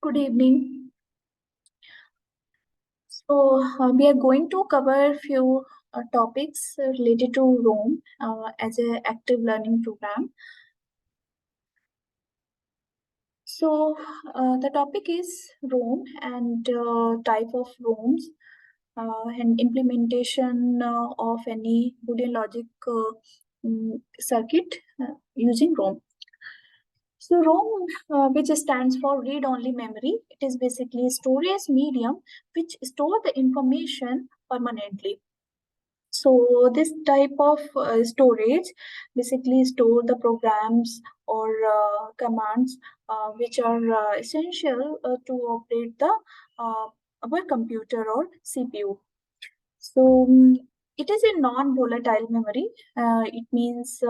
Good evening. We are going to cover a few topics related to Rome as an active learning program. The topic is Rome and type of Romes and implementation of any Boolean logic circuit using Rome. So ROM, which stands for read-only memory, it is basically a storage medium which store the information permanently. So this type of storage basically store the programs or commands which are essential to operate the our computer or CPU. So it is a non-volatile memory. It means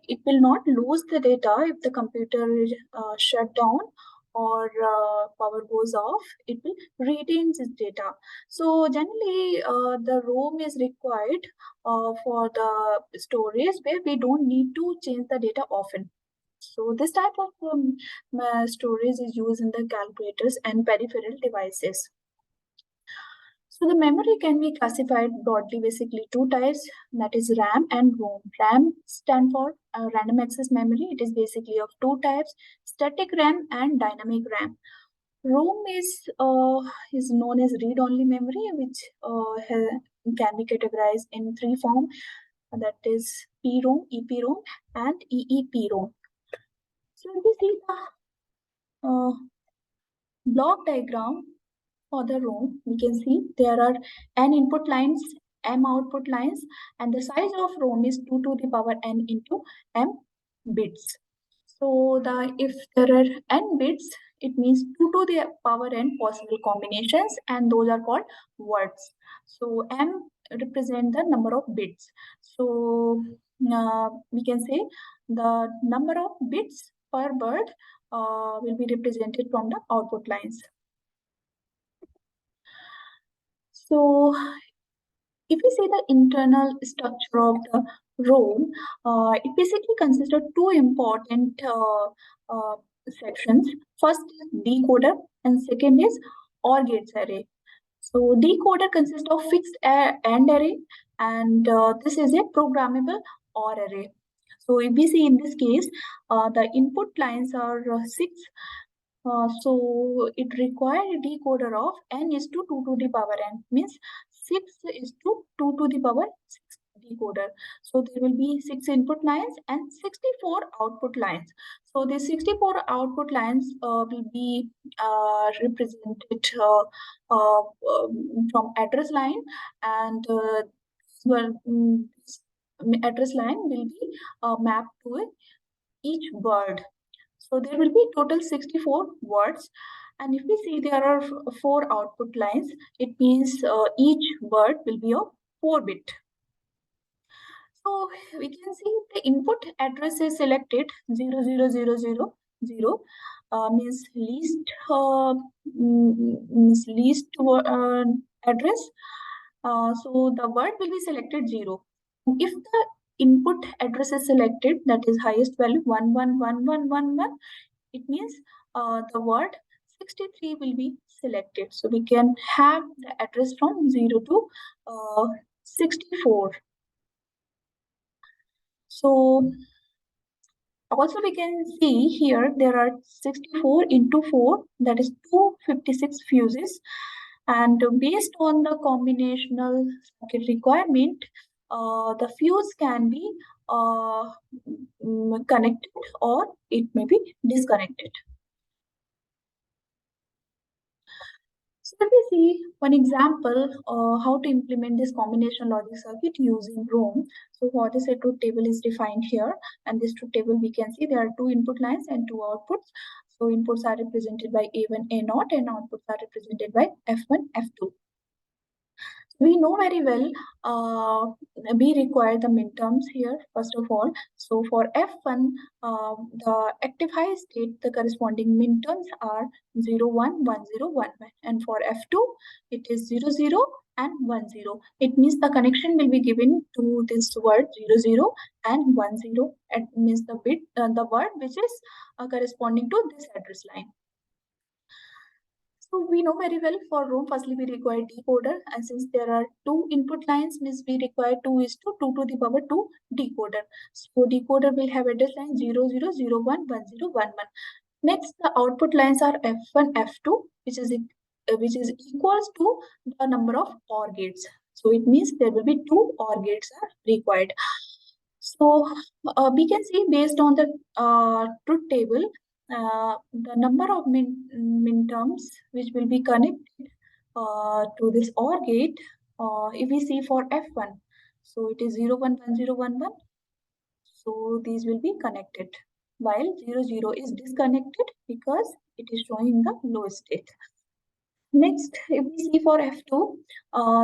it will not lose the data if the computer is shut down or power goes off. It will retain this data. So generally, the ROM is required for the storage where we don't need to change the data often. So this type of storage is used in the calculators and peripheral devices. So the memory can be classified broadly, basically two types, that is RAM and ROM. RAM stand for random access memory. It is basically of two types, static RAM and dynamic RAM. ROM is known as read-only memory, which can be categorized in three forms, that is PROM, EPROM, and EEPROM. So if we see the block diagram for the ROM, we can see there are n input lines, m output lines, and the size of ROM is 2 to the power n into m bits. So if there are n bits, it means 2 to the power n possible combinations, and those are called words. So m represent the number of bits. So we can say the number of bits per word will be represented from the output lines. So if we say the internal structure of the ROM, it basically consists of two important sections. First is decoder and second is OR gates array. So decoder consists of fixed AND array, and this is a programmable OR array. So if we see in this case, the input lines are 6. So it requires a decoder of n is to 2 to the power n, means 6 is to 2 to the power 6 decoder. So there will be 6 input lines and 64 output lines. So the 64 output lines will be represented from address line, and address line will be mapped to each word. So there will be total 64 words. And if we see there are 4 output lines, it means each word will be of 4 bit. So we can see the input address is selected 00000, means least address. So the word will be selected 0. If the input address is selected, that is highest value 111111, it means the word 63 will be selected. So we can have the address from 0 to 64. So also we can see here there are 64 into 4, that is 256 fuses, and based on the combinational circuit requirement, the fuse can be connected or it may be disconnected. So let me see one example how to implement this combination logic circuit using ROM. So what is a truth table is defined here, and this truth table we can see there are 2 input lines and 2 outputs. So inputs are represented by A1, A0, and outputs are represented by F1, F2. We know very well we require the midterms here first of all. So for F1, the active high state, the corresponding midterms are 0, 1, 1, 0, 1, 1. And for F2, it is 0, 0 and 1, 0. It means the connection will be given to this word 0, 0 and 1, 0. It means the bit, the word which is corresponding to this address line. So we know very well for ROM, firstly we require decoder, and since there are two input lines, means we require 2:2 to the power 2 decoder. So decoder will have address line 00011011. Next, the output lines are F1, F2, which is equals to the number of OR gates. So it means there will be two OR gates are required. So we can see based on the truth table, the number of min terms which will be connected to this OR gate. If we see for F1, so it is 011011. So these will be connected, while 00 is disconnected because it is showing the low state. Next, if we see for F2,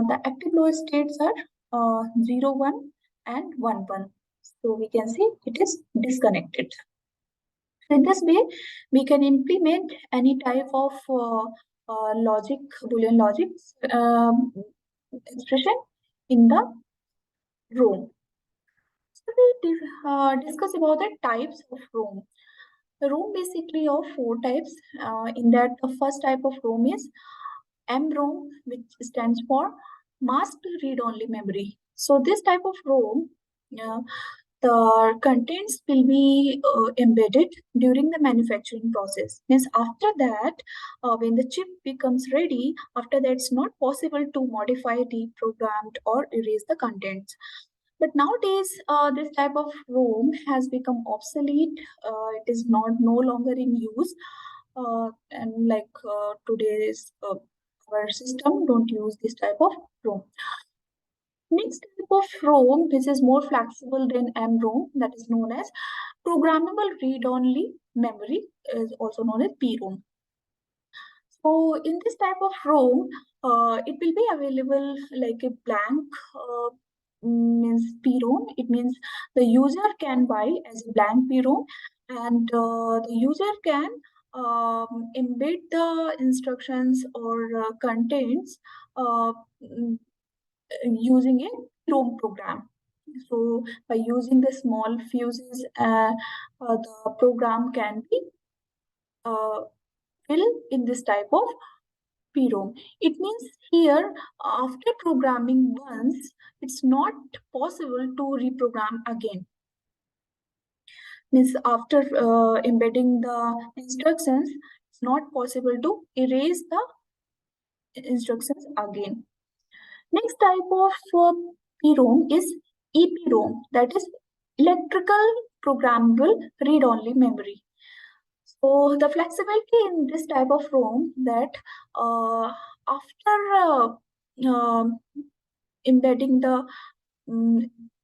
the active low states are 0, 1 and 1, 1. So we can see it is disconnected. So in this way, we can implement any type of logic, Boolean logic expression in the ROM. So we discuss about the types of ROM. The ROM basically of four types. In that, the first type of ROM is MROM, which stands for masked read-only memory. So this type of ROM, the contents will be embedded during the manufacturing process. Means after that, when the chip becomes ready, after that it's not possible to modify, reprogram, or erase the contents. But nowadays, this type of ROM has become obsolete. It is no longer in use, and like today's our system don't use this type of ROM. Next type of ROM, which is more flexible than MROM, that is known as programmable read-only memory, is also known as PROM. So in this type of ROM, it will be available like a blank means PROM. It means the user can buy as a blank PROM, and the user can embed the instructions or contents using a PROM program. So by using the small fuses, the program can be filled in this type of PROM. It means here, after programming once, it's not possible to reprogram again. Means after embedding the instructions, it's not possible to erase the instructions again. Next type of PROM is EPROM, that is electrical programmable read-only memory. So the flexibility in this type of ROM that after embedding the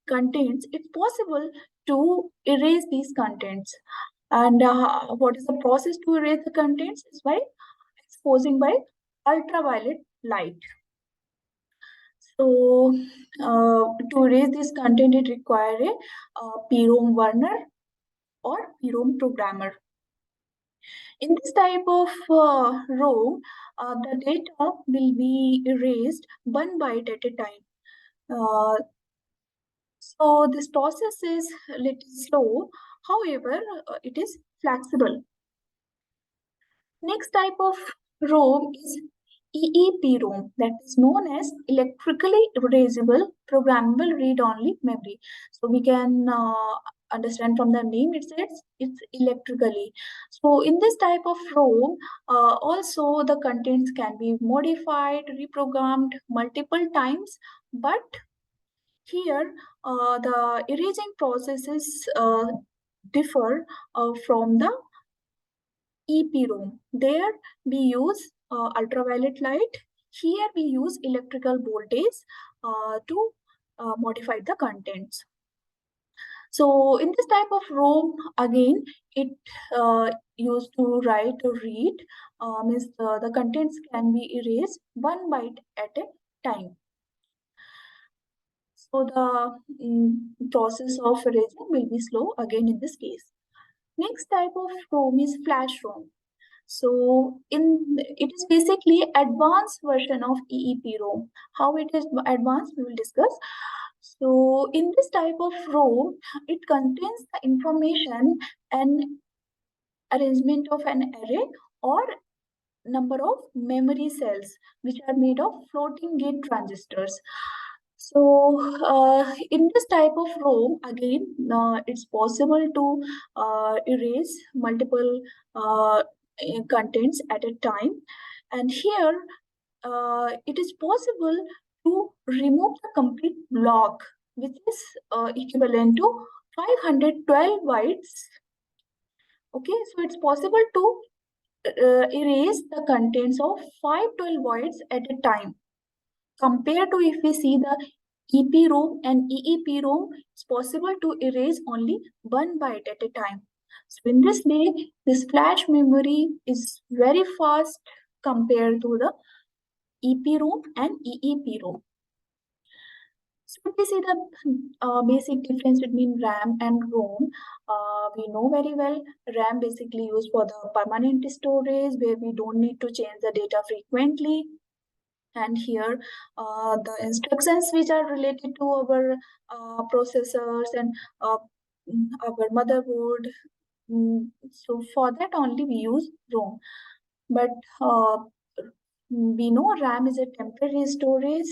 contents, it's possible to erase these contents. And what is the process to erase the contents? Is by exposing by ultraviolet light. So to erase this content, it requires a PROM burner or PROM programmer. In this type of ROM, the data will be erased one byte at a time. So this process is a little slow, however, it is flexible. Next type of ROM is EEPROM, that is known as electrically erasable programmable read-only memory. So we can understand from the name it says it's electrically. So in this type of ROM, also the contents can be modified, reprogrammed multiple times, but here the erasing processes differ from the EPROM. There we use ultraviolet light. Here we use electrical voltage to modify the contents. So in this type of ROM, again, it used to write or read, means the contents can be erased one byte at a time. So the process of erasing will be slow again in this case. Next type of ROM is flash ROM. So it is basically advanced version of EEPROM. How it is advanced, we will discuss. So in this type of ROM, it contains the information and arrangement of an array or number of memory cells, which are made of floating gate transistors. So in this type of ROM, again, it's possible to erase multiple contents at a time. And here, it is possible to remove the complete block, which is equivalent to 512 bytes. Okay, so it's possible to erase the contents of 512 bytes at a time. Compared to if we see the EPROM and EEPROM, it's possible to erase only 1 byte at a time. So in this way, this flash memory is very fast compared to the EPROM and EEPROM. So we see the basic difference between RAM and ROM. We know very well RAM basically used for the permanent storage where we don't need to change the data frequently. And here the instructions which are related to our processors and our motherboard. So for that only we use ROM. But we know RAM is a temporary storage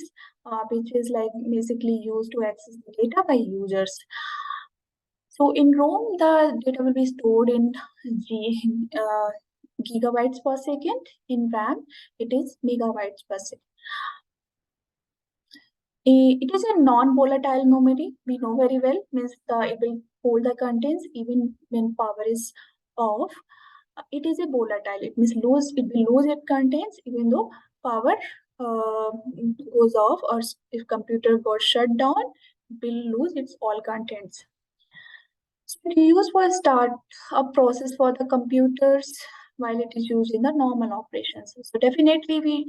which is like basically used to access the data by users. So in ROM, the data will be stored in gigabytes per second. In RAM, it is megabytes per second. It is a non-volatile memory. We know very well, means it will hold the contents even when power is off. It is a volatile. It means it will lose its contents even though power goes off, or if computer got shut down, it will lose its all contents. So it is used for start a process for the computers while it is used in the normal operations. So definitely we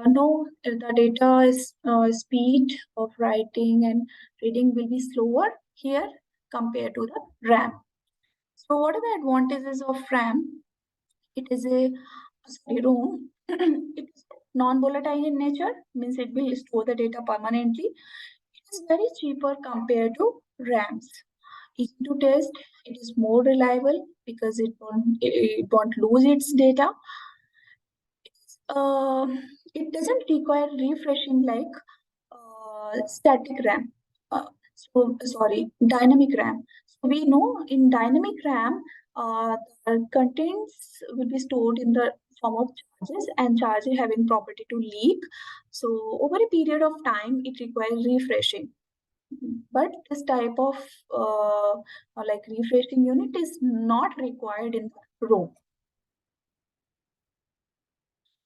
know the data is speed of writing and reading will be slower here compared to the RAM. So what are the advantages of RAM? It is a ROM. It is non-volatile in nature, means it will store the data permanently. It is very cheaper compared to RAMs. Easy to test. It is more reliable because it won't lose its data. It doesn't require refreshing like static RAM. Dynamic RAM. So we know in dynamic RAM, the contents will be stored in the form of charges, and charges having property to leak. So over a period of time, it requires refreshing. But this type of like refreshing unit is not required in the ROM.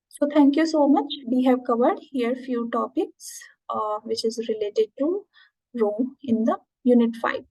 So thank you so much. We have covered here few topics which is related to ROM in the Unit 5.